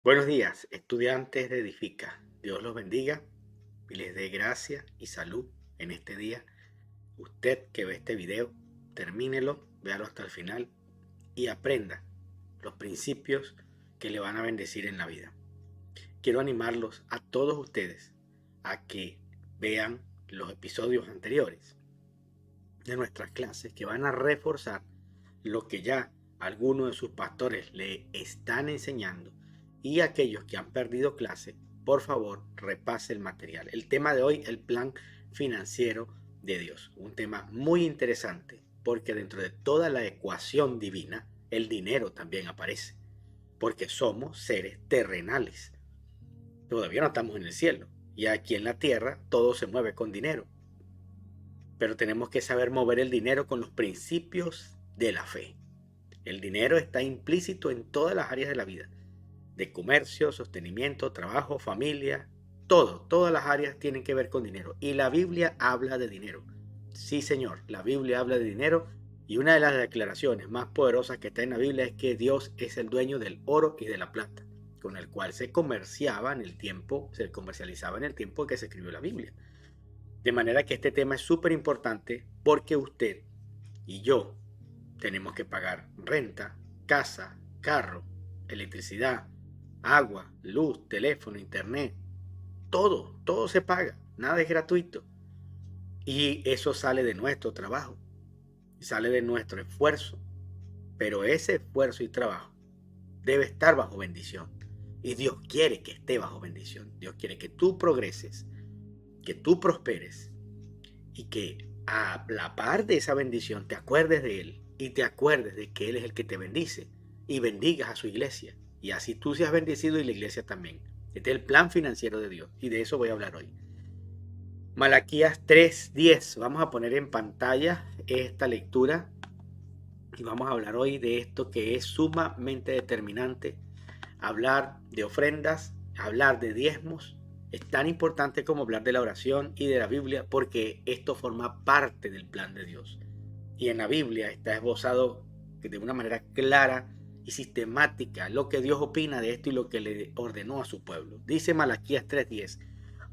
Buenos días, estudiantes de Edifica. Dios los bendiga y les dé gracia y salud en este día. Usted que ve este video, termínelo, véalo hasta el final y aprenda los principios que le van a bendecir en la vida. Quiero animarlos a todos ustedes a que vean los episodios anteriores de nuestras clases que van a reforzar lo que ya algunos de sus pastores le están enseñando, y aquellos que han perdido clase, por favor, repase el material. El tema de hoy, el plan financiero de Dios. Un tema muy interesante porque dentro de toda la ecuación divina, el dinero también aparece, porque somos seres terrenales. Todavía no estamos en el cielo y aquí en la tierra todo se mueve con dinero, pero tenemos que saber mover el dinero con los principios de la fe. El dinero está implícito en todas las áreas de la vida, de comercio, sostenimiento, trabajo, familia, todas las áreas tienen que ver con dinero. Y la Biblia habla de dinero. Sí, señor, la Biblia habla de dinero, y una de las declaraciones más poderosas que está en la Biblia es que Dios es el dueño del oro y de la plata, con el cual se comercializaba en el tiempo que se escribió la Biblia. De manera que este tema es súper importante porque usted y yo tenemos que pagar renta, casa, carro, electricidad, agua, luz, teléfono, internet. Todo se paga, nada es gratuito. Y eso sale de nuestro trabajo, sale de nuestro esfuerzo. Pero ese esfuerzo y trabajo debe estar bajo bendición. Y Dios quiere que esté bajo bendición. Dios quiere que tú progreses, que tú prosperes, y que a la par de esa bendición te acuerdes de Él y te acuerdes de que Él es el que te bendice y bendigas a su iglesia. Y así tú seas bendecido y la iglesia también. Este es el plan financiero de Dios y de eso voy a hablar hoy. Malaquías 3:10. Vamos a poner en pantalla esta lectura y vamos a hablar hoy de esto que es sumamente determinante. Hablar de ofrendas, hablar de diezmos, es tan importante como hablar de la oración y de la Biblia, porque esto forma parte del plan de Dios. Y en la Biblia está esbozado de una manera clara y sistemática lo que Dios opina de esto y lo que le ordenó a su pueblo. Dice Malaquías 3:10: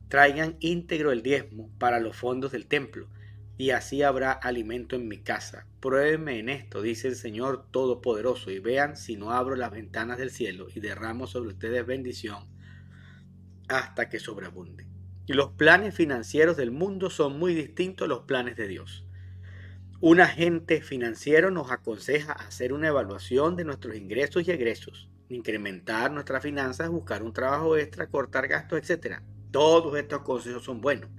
traigan íntegro el diezmo para los fondos del templo, y así habrá alimento en mi casa. Pruébenme en esto, dice el Señor Todopoderoso, y vean si no abro las ventanas del cielo y derramo sobre ustedes bendición hasta que sobreabunde. Y los planes financieros del mundo son muy distintos a los planes de Dios. Un agente financiero nos aconseja hacer una evaluación de nuestros ingresos y egresos, incrementar nuestras finanzas, buscar un trabajo extra, cortar gastos, etc. Todos estos consejos son buenos.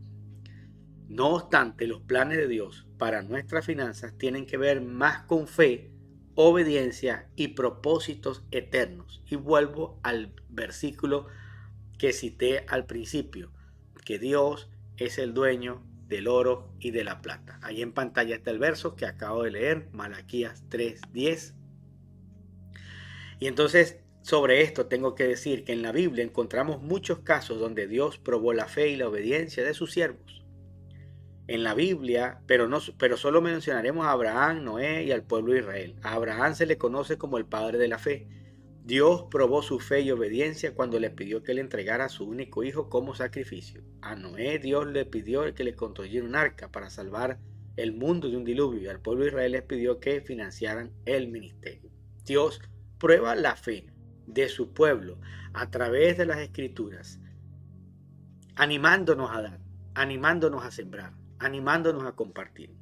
No obstante, los planes de Dios para nuestras finanzas tienen que ver más con fe, obediencia y propósitos eternos. Y vuelvo al versículo que cité al principio, que Dios es el dueño del oro y de la plata. Ahí en pantalla está el verso que acabo de leer, Malaquías 3:10. Y entonces, sobre esto tengo que decir que en la Biblia encontramos muchos casos donde Dios probó la fe y la obediencia de sus siervos. En la Biblia, pero solo mencionaremos a Abraham, Noé y al pueblo de Israel. A Abraham se le conoce como el padre de la fe. Dios probó su fe y obediencia cuando le pidió que le entregara a su único hijo como sacrificio. A Noé Dios le pidió que le construyera un arca para salvar el mundo de un diluvio, y al pueblo de Israel les pidió que financiaran el ministerio. Dios prueba la fe de su pueblo a través de las escrituras, animándonos a dar, animándonos a sembrar, animándonos a compartir,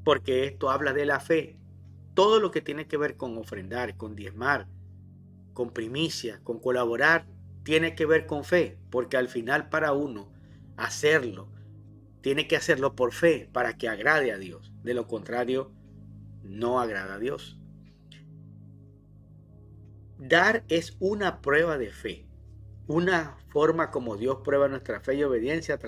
porque esto habla de la fe. Todo lo que tiene que ver con ofrendar, con diezmar, con primicia, con colaborar, tiene que ver con fe, porque al final para uno hacerlo, tiene que hacerlo por fe para que agrade a Dios. De lo contrario, no agrada a Dios. Dar es una prueba de fe. Una forma como Dios prueba nuestra fe y obediencia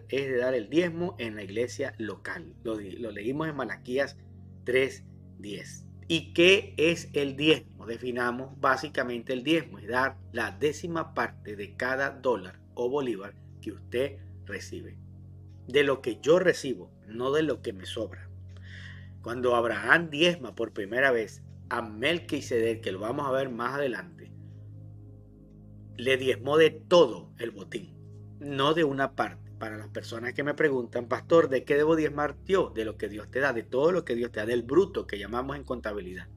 es de dar el diezmo en la iglesia local. Lo leímos en Malaquías 3:10. ¿Y qué es el diezmo? Definamos básicamente el diezmo: es dar la décima parte de cada dólar o bolívar que usted recibe. De lo que yo recibo, no de lo que me sobra. Cuando Abraham diezma por primera vez a Melquisedec, que lo vamos a ver más adelante, le diezmó de todo el botín, no de una parte. Para las personas que me preguntan, pastor, ¿de qué debo diezmar yo? De lo que Dios te da, de todo lo que Dios te da, del bruto que llamamos en contabilidad.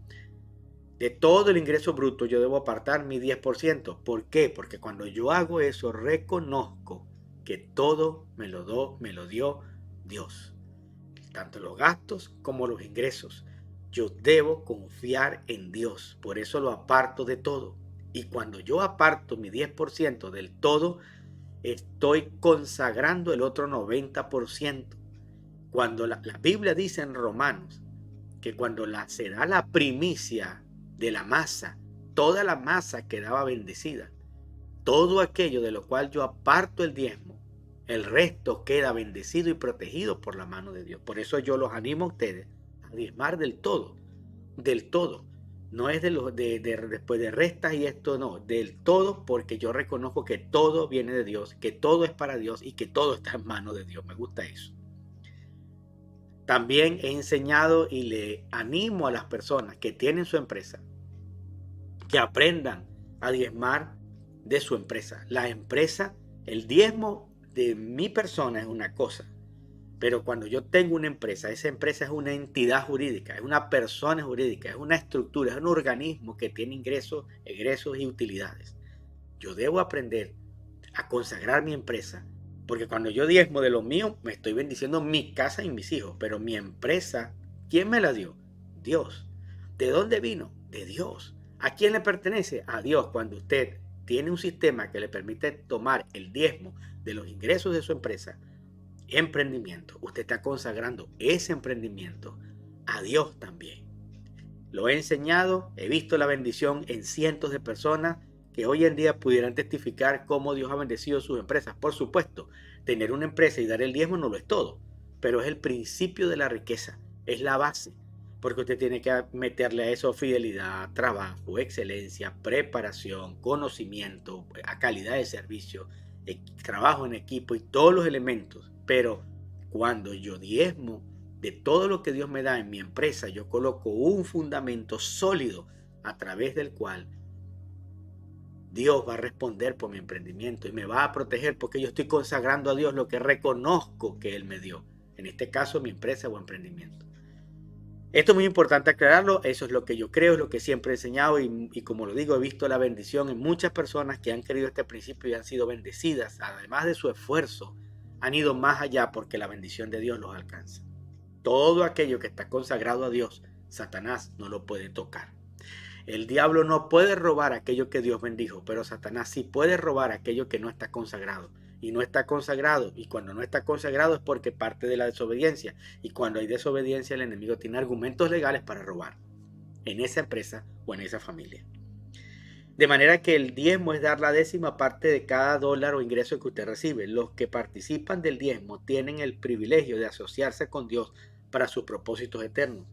De todo el ingreso bruto yo debo apartar mi 10%. ¿Por qué? Porque cuando yo hago eso, reconozco que todo me lo dio Dios. Tanto los gastos como los ingresos. Yo debo confiar en Dios. Por eso lo aparto de todo. Y cuando yo aparto mi 10% del todo, estoy consagrando el otro 90%. Cuando la Biblia dice en Romanos que cuando se da la primicia de la masa, toda la masa quedaba bendecida. Todo aquello de lo cual yo aparto el diezmo, el resto queda bendecido y protegido por la mano de Dios. Por eso yo los animo a ustedes a diezmar del todo, del todo. No es después de restas y esto, no, del todo, porque yo reconozco que todo viene de Dios, que todo es para Dios y que todo está en manos de Dios. Me gusta eso. También he enseñado y le animo a las personas que tienen su empresa que aprendan a diezmar de su empresa. La empresa, el diezmo de mi persona es una cosa, pero cuando yo tengo una empresa, esa empresa es una entidad jurídica, es una persona jurídica, es una estructura, es un organismo que tiene ingresos, egresos y utilidades. Yo debo aprender a consagrar mi empresa, porque cuando yo diezmo de lo mío, me estoy bendiciendo mi casa y mis hijos, pero mi empresa, ¿quién me la dio? Dios. ¿De dónde vino? De Dios. ¿A quién le pertenece? A Dios. Cuando usted tiene un sistema que le permite tomar el diezmo de los ingresos de su empresa, emprendimiento, usted está consagrando ese emprendimiento a Dios también. Lo he enseñado, he visto la bendición en cientos de personas que hoy en día pudieran testificar cómo Dios ha bendecido sus empresas. Por supuesto, tener una empresa y dar el diezmo no lo es todo, pero es el principio de la riqueza, es la base, porque usted tiene que meterle a eso fidelidad, trabajo, excelencia, preparación, conocimiento, a calidad de servicio, trabajo en equipo y todos los elementos. Pero cuando yo diezmo de todo lo que Dios me da en mi empresa, yo coloco un fundamento sólido a través del cual Dios va a responder por mi emprendimiento y me va a proteger porque yo estoy consagrando a Dios lo que reconozco que Él me dio. En este caso, mi empresa o emprendimiento. Esto es muy importante aclararlo. Eso es lo que yo creo, es lo que siempre he enseñado y como lo digo, he visto la bendición en muchas personas que han querido este principio y han sido bendecidas. Además de su esfuerzo, han ido más allá porque la bendición de Dios los alcanza. Todo aquello que está consagrado a Dios, Satanás no lo puede tocar. El diablo no puede robar aquello que Dios bendijo, pero Satanás sí puede robar aquello que no está consagrado. Y no está consagrado, y cuando no está consagrado es porque parte de la desobediencia. Y cuando hay desobediencia, el enemigo tiene argumentos legales para robar en esa empresa o en esa familia. De manera que el diezmo es dar la décima parte de cada dólar o ingreso que usted recibe. Los que participan del diezmo tienen el privilegio de asociarse con Dios para sus propósitos eternos.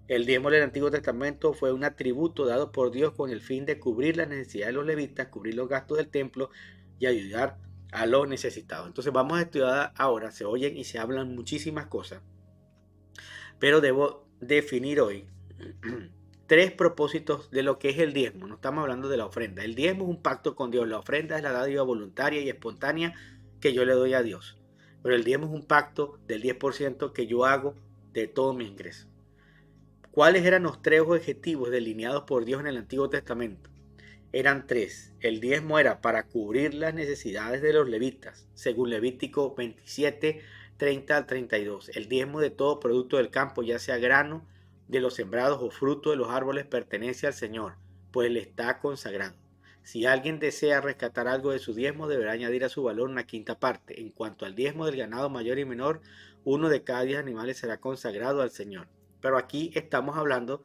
El diezmo del Antiguo Testamento fue un atributo dado por Dios con el fin de cubrir las necesidades de los levitas, cubrir los gastos del templo y ayudar a los necesitados. Entonces vamos a estudiar ahora, se oyen y se hablan muchísimas cosas, pero debo definir hoy tres propósitos de lo que es el diezmo. No estamos hablando de la ofrenda. El diezmo es un pacto con Dios. La ofrenda es la dádiva voluntaria y espontánea que yo le doy a Dios. Pero el diezmo es un pacto del 10% que yo hago de todos mis ingresos. ¿Cuáles eran los tres objetivos delineados por Dios en el Antiguo Testamento? Eran tres. El diezmo era para cubrir las necesidades de los levitas, según Levítico 27, 30 al 32. El diezmo de todo producto del campo, ya sea grano de los sembrados o fruto de los árboles, pertenece al Señor, pues le está consagrado. Si alguien desea rescatar algo de su diezmo, deberá añadir a su valor una quinta parte. En cuanto al diezmo del ganado mayor y menor, uno de cada 10 animales será consagrado al Señor. Pero aquí estamos hablando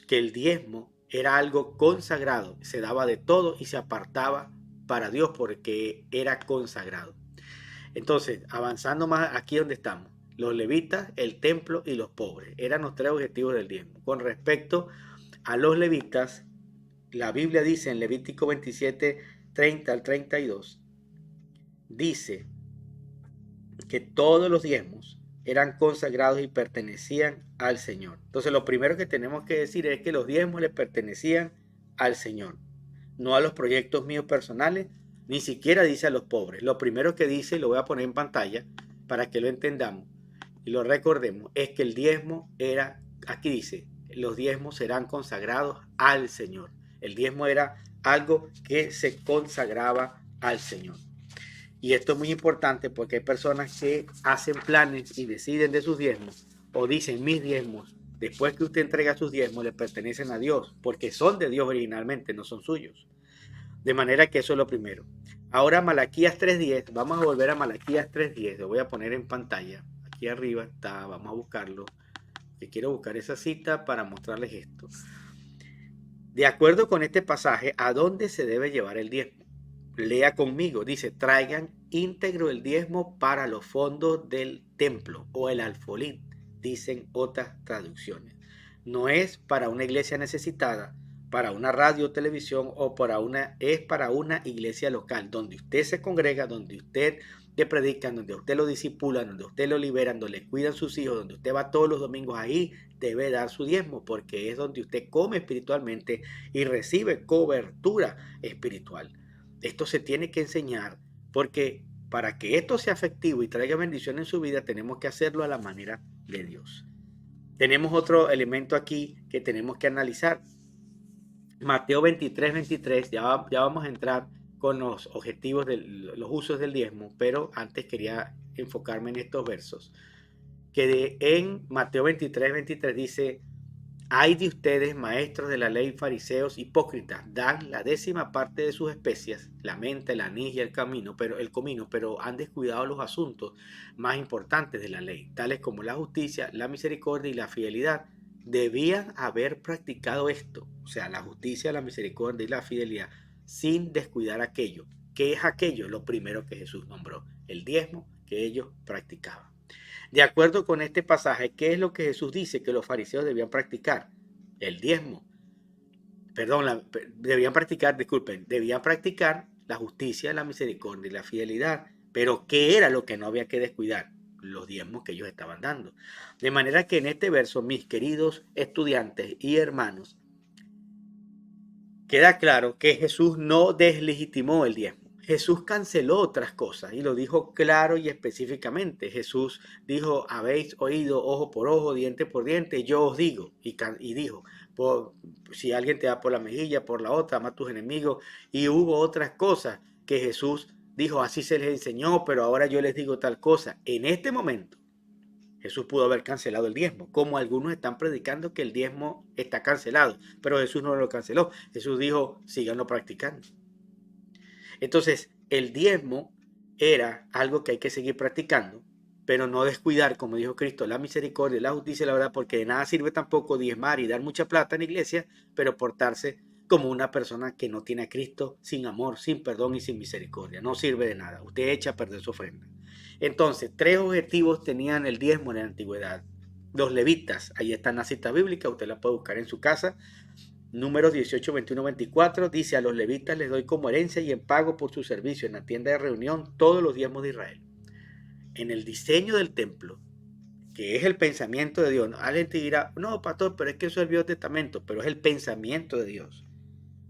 que el diezmo era algo consagrado, se daba de todo y se apartaba para Dios porque era consagrado. Entonces, avanzando más aquí donde estamos, los levitas, el templo y los pobres eran los tres objetivos del diezmo. Con respecto a los levitas, la Biblia dice en Levítico 27, 30 al 32, dice que todos los diezmos eran consagrados y pertenecían al Señor. Entonces lo primero que tenemos que decir es que los diezmos le pertenecían al Señor. no a los proyectos míos personales, ni siquiera dice a los pobres. Lo primero que dice, y lo voy a poner en pantalla para que lo entendamos y lo recordemos, es que el diezmo era, aquí dice, los diezmos serán consagrados al Señor. El diezmo era algo que se consagraba al Señor. Y esto es muy importante porque hay personas que hacen planes y deciden de sus diezmos o dicen mis diezmos, después que usted entrega sus diezmos, le pertenecen a Dios, porque son de Dios originalmente, no son suyos. De manera que eso es lo primero. Ahora Malaquías 3.10, vamos a volver a Malaquías 3.10, lo voy a poner en pantalla. Aquí arriba está, vamos a buscarlo. Que quiero buscar esa cita para mostrarles esto. De acuerdo con este pasaje, ¿a dónde se debe llevar el diezmo? Lea conmigo, dice, traigan íntegro el diezmo para los fondos del templo o el alfolí, dicen otras traducciones. No es para una iglesia necesitada, para una radio o televisión o es para una iglesia local, donde usted se congrega, donde usted le predican, donde usted lo discipula, donde usted lo liberan, donde le cuidan sus hijos, donde usted va todos los domingos, ahí debe dar su diezmo, porque es donde usted come espiritualmente y recibe cobertura espiritual. Esto se tiene que enseñar porque para que esto sea efectivo y traiga bendición en su vida, tenemos que hacerlo a la manera de Dios. Tenemos otro elemento aquí que tenemos que analizar. Mateo 23, ya vamos a entrar con los objetivos de los usos del diezmo, pero antes quería enfocarme en estos versos. Que en Mateo 23 dice: ay de ustedes, maestros de la ley, fariseos, hipócritas, dan la 10ª parte de sus especias, la menta, el anís y el comino, pero han descuidado los asuntos más importantes de la ley, tales como la justicia, la misericordia y la fidelidad. Debían haber practicado esto, o sea, la justicia, la misericordia y la fidelidad, sin descuidar aquello. ¿Qué es aquello? Lo primero que Jesús nombró, el diezmo que ellos practicaban. De acuerdo con este pasaje, ¿qué es lo que Jesús dice que los fariseos debían practicar? El diezmo. Debían practicar la justicia, la misericordia y la fidelidad. Pero ¿qué era lo que no había que descuidar? Los diezmos que ellos estaban dando. De manera que en este verso, mis queridos estudiantes y hermanos, queda claro que Jesús no deslegitimó el diezmo. Jesús canceló otras cosas y lo dijo claro y específicamente. Jesús dijo, habéis oído ojo por ojo, diente por diente, yo os digo. Y dijo, si alguien te da por la mejilla, por la otra, ama a tus enemigos. Y hubo otras cosas que Jesús dijo, así se les enseñó, pero ahora yo les digo tal cosa. En este momento, Jesús pudo haber cancelado el diezmo, como algunos están predicando que el diezmo está cancelado, pero Jesús no lo canceló. Jesús dijo, síganlo practicando. Entonces, el diezmo era algo que hay que seguir practicando, pero no descuidar, como dijo Cristo, la misericordia, la justicia, la verdad, porque de nada sirve tampoco diezmar y dar mucha plata en la iglesia, pero portarse como una persona que no tiene a Cristo, sin amor, sin perdón y sin misericordia. No sirve de nada. Usted echa a perder su ofrenda. Entonces, 3 objetivos tenían el diezmo en la antigüedad. Los levitas, ahí está en la cita bíblica, usted la puede buscar en su casa. Números 18, 21, 24 dice: a los levitas les doy como herencia y en pago por su servicio en la tienda de reunión todos los diezmos de Israel. En el diseño del templo, que es el pensamiento de Dios, alguien te dirá, no, pastor, pero es que eso es el Viejo Testamento, pero es el pensamiento de Dios.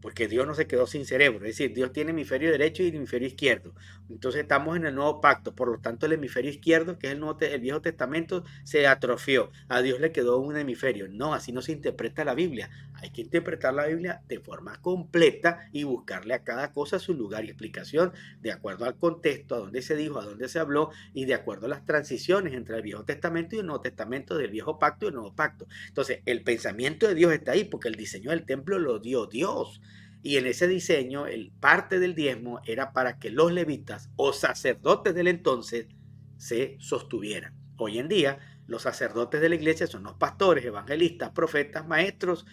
Porque Dios no se quedó sin cerebro, es decir, Dios tiene hemisferio derecho y hemisferio izquierdo. Entonces estamos en el nuevo pacto, por lo tanto el hemisferio izquierdo, que es el Viejo Testamento, se atrofió. A Dios le quedó un hemisferio. No, así no se interpreta la Biblia. Hay que interpretar la Biblia de forma completa y buscarle a cada cosa su lugar y explicación de acuerdo al contexto, a dónde se dijo, a dónde se habló y de acuerdo a las transiciones entre el Viejo Testamento y el Nuevo Testamento, del Viejo Pacto y el Nuevo Pacto. Entonces, el pensamiento de Dios está ahí porque el diseño del templo lo dio Dios. Y en ese diseño, parte del diezmo era para que los levitas o sacerdotes del entonces se sostuvieran. Hoy en día, los sacerdotes de la iglesia son los pastores, evangelistas, profetas, maestros,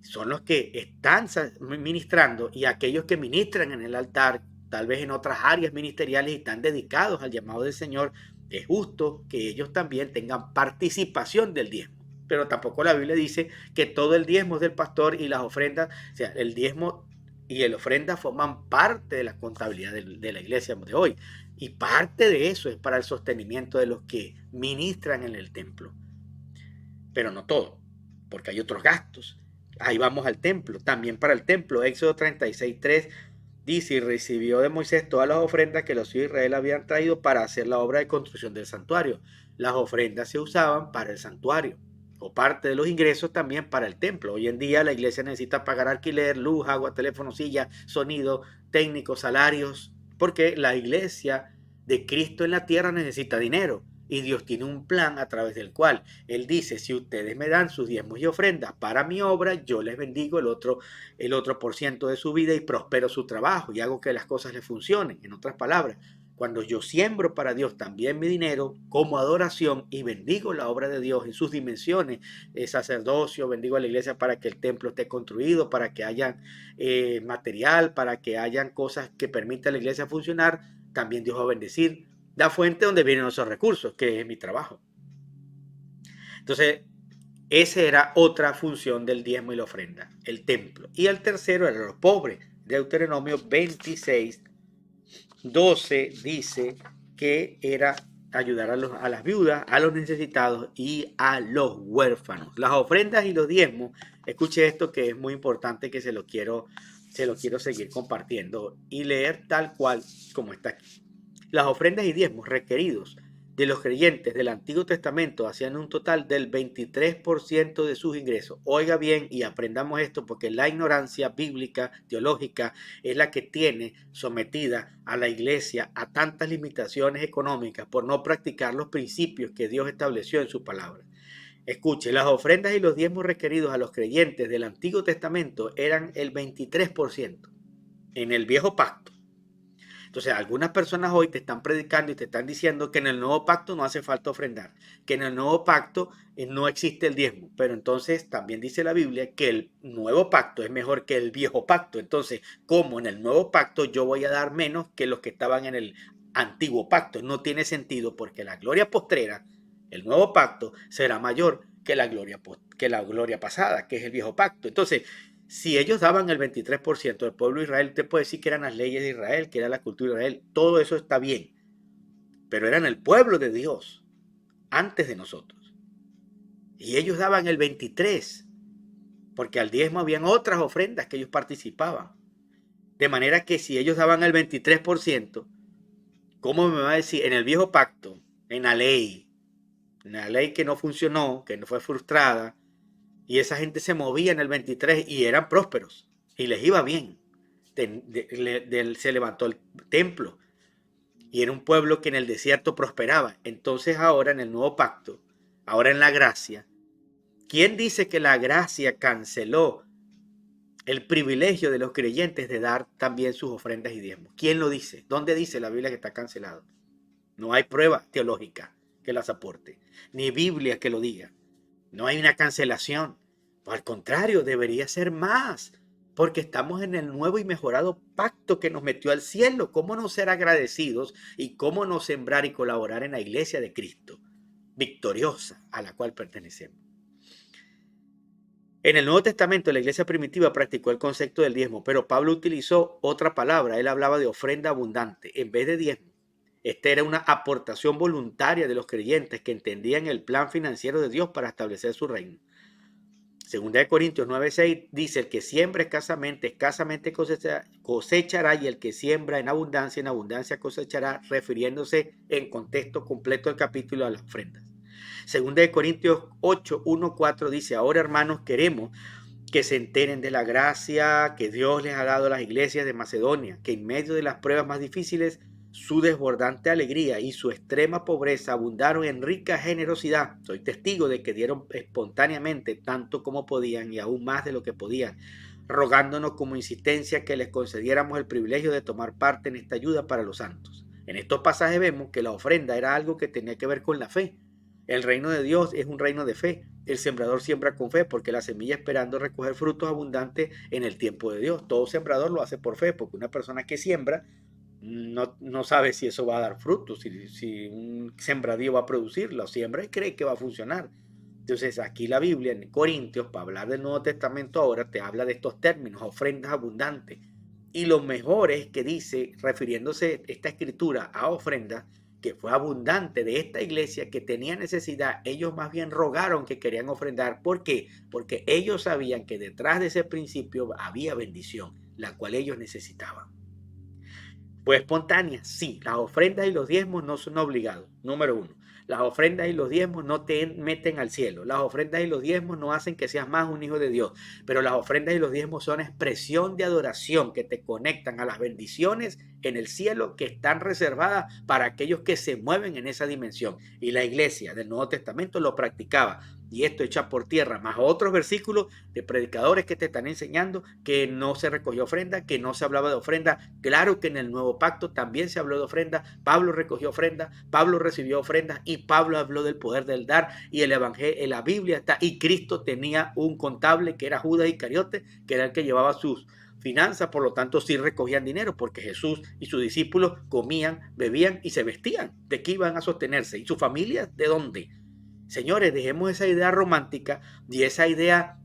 son los que están ministrando, y aquellos que ministran en el altar, tal vez en otras áreas ministeriales y están dedicados al llamado del Señor, es justo que ellos también tengan participación del diezmo. Pero tampoco la Biblia dice que todo el diezmo es del pastor y las ofrendas, o sea, el diezmo y la ofrenda forman parte de la contabilidad de la iglesia de hoy. Y parte de eso es para el sostenimiento de los que ministran en el templo. Pero no todo, porque hay otros gastos Ahí vamos al templo, también para el templo. Éxodo 36:3 dice: y recibió de Moisés todas las ofrendas que los hijos de Israel habían traído para hacer la obra de construcción del santuario. Las ofrendas se usaban para el santuario, o parte de los ingresos también para el templo. Hoy en día la iglesia necesita pagar alquiler, luz, agua, teléfono, silla, sonido, técnicos, salarios, porque la iglesia de Cristo en la tierra necesita dinero. Y Dios tiene un plan a través del cual Él dice: si ustedes me dan sus diezmos y ofrendas para mi obra, yo les bendigo el otro por ciento de su vida y prospero su trabajo y hago que las cosas les funcionen. En otras palabras, cuando yo siembro para Dios también mi dinero como adoración y bendigo la obra de Dios en sus dimensiones, sacerdocio, bendigo a la iglesia para que el templo esté construido, para que haya material, para que hayan cosas que permitan a la iglesia funcionar, también Dios va a bendecir la fuente donde vienen esos recursos, que es mi trabajo. Entonces, esa era otra función del diezmo y la ofrenda, el templo. Y el tercero era los pobres. Deuteronomio 26:12 dice que era ayudar a las viudas, a los necesitados y a los huérfanos. Las ofrendas y los diezmos, escuche esto que es muy importante, que se lo quiero seguir compartiendo y leer tal cual como está aquí. Las ofrendas y diezmos requeridos de los creyentes del Antiguo Testamento hacían un total del 23% de sus ingresos. Oiga bien y aprendamos esto, porque la ignorancia bíblica, teológica, es la que tiene sometida a la iglesia a tantas limitaciones económicas por no practicar los principios que Dios estableció en su palabra. Escuche, las ofrendas y los diezmos requeridos a los creyentes del Antiguo Testamento eran el 23% en el Viejo Pacto. Entonces, algunas personas hoy te están predicando y te están diciendo que en el nuevo pacto no hace falta ofrendar, que en el nuevo pacto no existe el diezmo. Pero entonces también dice la Biblia que el nuevo pacto es mejor que el viejo pacto. Entonces, ¿cómo en el nuevo pacto yo voy a dar menos que los que estaban en el antiguo pacto? No tiene sentido, porque la gloria postrera, el nuevo pacto, será mayor que la gloria pasada, que es el viejo pacto. Entonces, si ellos daban el 23% del pueblo de Israel, usted puede decir que eran las leyes de Israel, que era la cultura de Israel, todo eso está bien, pero eran el pueblo de Dios antes de nosotros. Y ellos daban el 23%, porque al diezmo habían otras ofrendas que ellos participaban. De manera que si ellos daban el 23%, ¿cómo me va a decir en el viejo pacto, en la ley que no funcionó, que no fue frustrada, y esa gente se movía en el 23 y eran prósperos y les iba bien? Se levantó el templo y era un pueblo que en el desierto prosperaba. Entonces ahora en el nuevo pacto, ahora en la gracia, ¿quién dice que la gracia canceló el privilegio de los creyentes de dar también sus ofrendas y diezmos? ¿Quién lo dice? ¿Dónde dice la Biblia que está cancelado? No hay prueba teológica que las aporte, ni Biblia que lo diga. No hay una cancelación. Al contrario, debería ser más, porque estamos en el nuevo y mejorado pacto que nos metió al cielo. ¿Cómo no ser agradecidos y cómo no sembrar y colaborar en la iglesia de Cristo, victoriosa, a la cual pertenecemos? En el Nuevo Testamento, la iglesia primitiva practicó el concepto del diezmo, pero Pablo utilizó otra palabra. Él hablaba de ofrenda abundante en vez de diezmo. Esta era una aportación voluntaria de los creyentes que entendían el plan financiero de Dios para establecer su reino. Segunda de Corintios 9:6 dice: el que siembra escasamente cosechará, y el que siembra en abundancia cosechará, refiriéndose en contexto completo del capítulo a las ofrendas. Segunda de Corintios 8:1-4 dice: ahora, hermanos, queremos que se enteren de la gracia que Dios les ha dado a las iglesias de Macedonia, que en medio de las pruebas más difíciles, su desbordante alegría y su extrema pobreza abundaron en rica generosidad. Soy testigo de que dieron espontáneamente tanto como podían y aún más de lo que podían, rogándonos como insistencia que les concediéramos el privilegio de tomar parte en esta ayuda para los santos. En estos pasajes vemos que la ofrenda era algo que tenía que ver con la fe. El reino de Dios es un reino de fe. El sembrador siembra con fe, porque la semilla esperando recoger frutos abundantes en el tiempo de Dios. Todo sembrador lo hace por fe, porque una persona que siembra no sabe si eso va a dar frutos, si un sembradío va a producir, lo siembra y cree que va a funcionar. Entonces aquí la Biblia en Corintios, para hablar del Nuevo Testamento ahora, te habla de estos términos: ofrendas abundantes. Y lo mejor es que dice, refiriéndose esta escritura a ofrendas, que fue abundante de esta iglesia que tenía necesidad, ellos más bien rogaron que querían ofrendar. ¿Por qué? Porque ellos sabían que detrás de ese principio había bendición, la cual ellos necesitaban. ¿Fue espontánea? Sí. Las ofrendas y los diezmos no son obligados. Número uno. Las ofrendas y los diezmos no te meten al cielo. Las ofrendas y los diezmos no hacen que seas más un hijo de Dios. Pero las ofrendas y los diezmos son expresión de adoración que te conectan a las bendiciones en el cielo que están reservadas para aquellos que se mueven en esa dimensión. Y la iglesia del Nuevo Testamento lo practicaba. Y esto echa por tierra, más otros versículos de predicadores que te están enseñando que no se recogió ofrenda, que no se hablaba de ofrenda. Claro que en el Nuevo Pacto también se habló de ofrenda. Pablo recogió ofrenda, Pablo recibió ofrendas y Pablo habló del poder del dar. Y el evangelio, en la Biblia está, y Cristo tenía un contable que era Judas Iscariote, que era el que llevaba sus finanzas, por lo tanto sí recogían dinero, porque Jesús y sus discípulos comían, bebían y se vestían. ¿De qué iban a sostenerse? ¿Y su familia de dónde? Señores, dejemos esa idea romántica y esa idea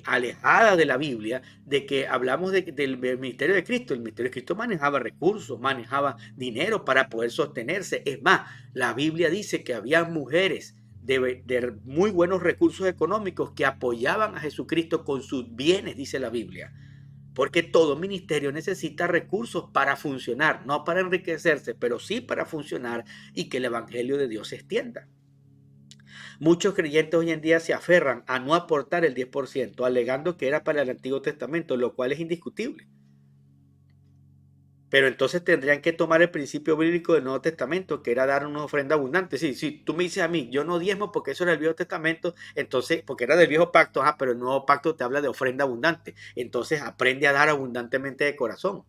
alejada de la Biblia, de que hablamos del ministerio de Cristo. El ministerio de Cristo manejaba recursos, manejaba dinero para poder sostenerse. Es más, la Biblia dice que había mujeres de muy buenos recursos económicos que apoyaban a Jesucristo con sus bienes, dice la Biblia. Porque todo ministerio necesita recursos para funcionar, no para enriquecerse, pero sí para funcionar y que el evangelio de Dios se extienda. Muchos creyentes hoy en día se aferran a no aportar el 10%, alegando que era para el Antiguo Testamento, lo cual es indiscutible. Pero entonces tendrían que tomar el principio bíblico del Nuevo Testamento, que era dar una ofrenda abundante. Sí, sí, tú me dices a mí, yo no diezmo porque eso era el Viejo Testamento, entonces, porque era del Viejo Pacto, pero el Nuevo Pacto te habla de ofrenda abundante. Entonces aprende a dar abundantemente de corazón.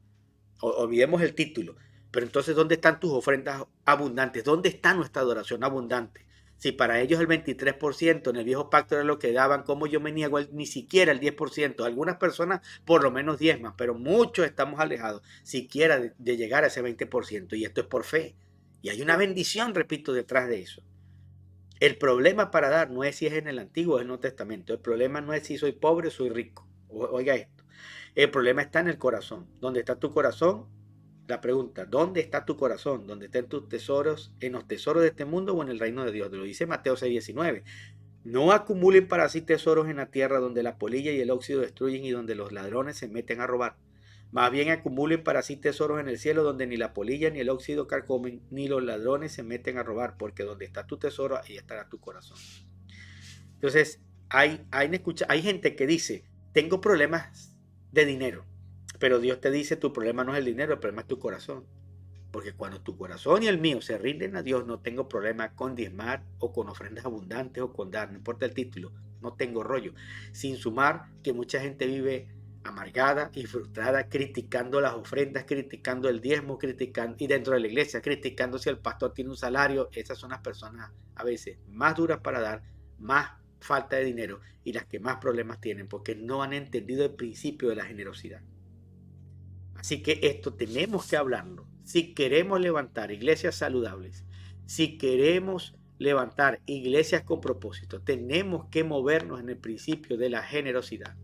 Olvidemos el título. Pero entonces, ¿dónde están tus ofrendas abundantes? ¿Dónde está nuestra adoración abundante? Si para ellos el 23% en el Viejo Pacto era lo que daban, ¿cómo yo me niego ni siquiera el 10%? Algunas personas por lo menos diezman, pero muchos estamos alejados siquiera de llegar a ese 20%. Y esto es por fe. Y hay una bendición, repito, detrás de eso. El problema para dar no es si es en el Antiguo o en el Nuevo Testamento. El problema no es si soy pobre o soy rico. Oiga esto. El problema está en el corazón. ¿Dónde está tu corazón? La pregunta, ¿dónde está tu corazón? ¿Dónde están tus tesoros? ¿En los tesoros de este mundo o en el reino de Dios? Lo dice Mateo 6:19. No acumulen para sí tesoros en la tierra donde la polilla y el óxido destruyen y donde los ladrones se meten a robar. Más bien acumulen para sí tesoros en el cielo donde ni la polilla ni el óxido carcomen ni los ladrones se meten a robar, porque donde está tu tesoro, ahí estará tu corazón. Entonces, hay gente que dice, tengo problemas de dinero. Pero Dios te dice, tu problema no es el dinero, el problema es tu corazón. Porque cuando tu corazón y el mío se rinden a Dios, no tengo problema con diezmar o con ofrendas abundantes o con dar, no importa el título, no tengo rollo. Sin sumar que mucha gente vive amargada y frustrada, criticando las ofrendas, criticando el diezmo, criticando, y dentro de la iglesia, criticando si el pastor tiene un salario. Esas son las personas a veces más duras para dar, más falta de dinero y las que más problemas tienen, porque no han entendido el principio de la generosidad. Así que esto tenemos que hablarlo. Si queremos levantar iglesias saludables, si queremos levantar iglesias con propósito, tenemos que movernos en el principio de la generosidad,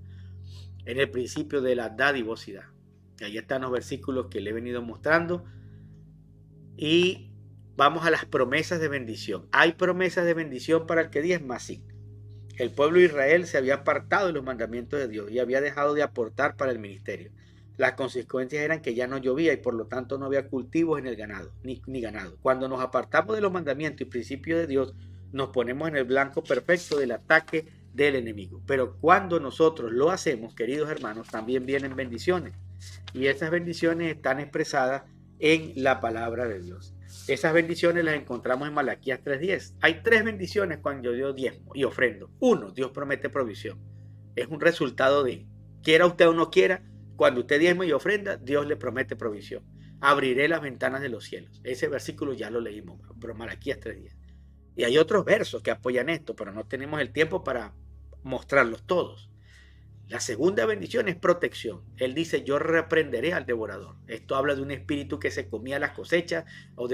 en el principio de la dadivosidad. Y ahí están los versículos que le he venido mostrando. Y vamos a las promesas de bendición. ¿Hay promesas de bendición para el que diezma? Sí. El pueblo de Israel se había apartado de los mandamientos de Dios y había dejado de aportar para el ministerio. Las consecuencias eran que ya no llovía y por lo tanto no había cultivos en el ganado, ni ganado. Cuando nos apartamos de los mandamientos y principios de Dios, nos ponemos en el blanco perfecto del ataque del enemigo. Pero cuando nosotros lo hacemos, queridos hermanos, también vienen bendiciones. Y esas bendiciones están expresadas en la palabra de Dios. Esas bendiciones las encontramos en Malaquías 3:10. Hay 3 bendiciones cuando yo diezmo y ofrendo. 1, Dios promete provisión. Es un resultado de, quiera usted o no quiera, cuando usted diezma y ofrenda, Dios le promete provisión. Abriré las ventanas de los cielos. Ese versículo ya lo leímos, pero Malaquías 3:10. Y hay otros versos que apoyan esto, pero no tenemos el tiempo para mostrarlos todos. La segunda bendición es protección. Él dice, yo reprenderé al devorador. Esto habla de un espíritu que se comía las cosechas, o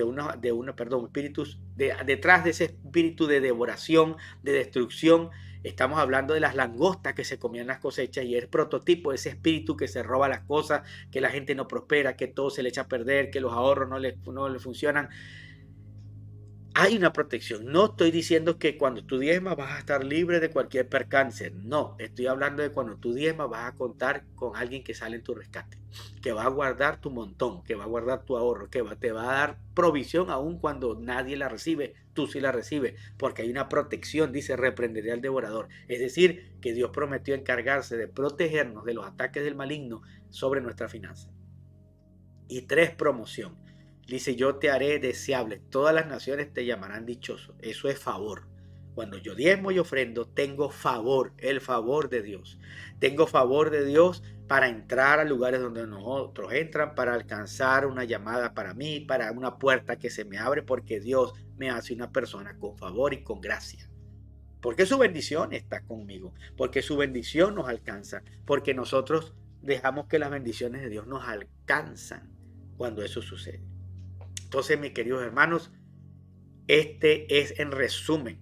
espíritus detrás de ese espíritu de devoración, de destrucción. Estamos hablando de las langostas que se comían las cosechas y es prototipo de ese espíritu que se roba las cosas, que la gente no prospera, que todo se le echa a perder, que los ahorros no le funcionan. Hay una protección. No estoy diciendo que cuando tú diezmas vas a estar libre de cualquier percance. No, estoy hablando de cuando tú diezmas vas a contar con alguien que sale en tu rescate, que va a guardar tu montón, que va a guardar tu ahorro, te va a dar provisión aun cuando nadie la recibe, tú sí la recibes, porque hay una protección, dice, reprenderé al devorador. Es decir, que Dios prometió encargarse de protegernos de los ataques del maligno sobre nuestra finanza. Y 3, promoción. Dice, yo te haré deseable, todas las naciones te llamarán dichoso. Eso es favor. Cuando yo diezmo y ofrendo, tengo favor, el favor de Dios. Tengo favor de Dios para entrar a lugares donde nosotros entran, para alcanzar una llamada para mí, para una puerta que se me abre, porque Dios me hace una persona con favor y con gracia. Porque su bendición está conmigo, porque su bendición nos alcanza, porque nosotros dejamos que las bendiciones de Dios nos alcanzan cuando eso sucede. Entonces, mis queridos hermanos, este es en resumen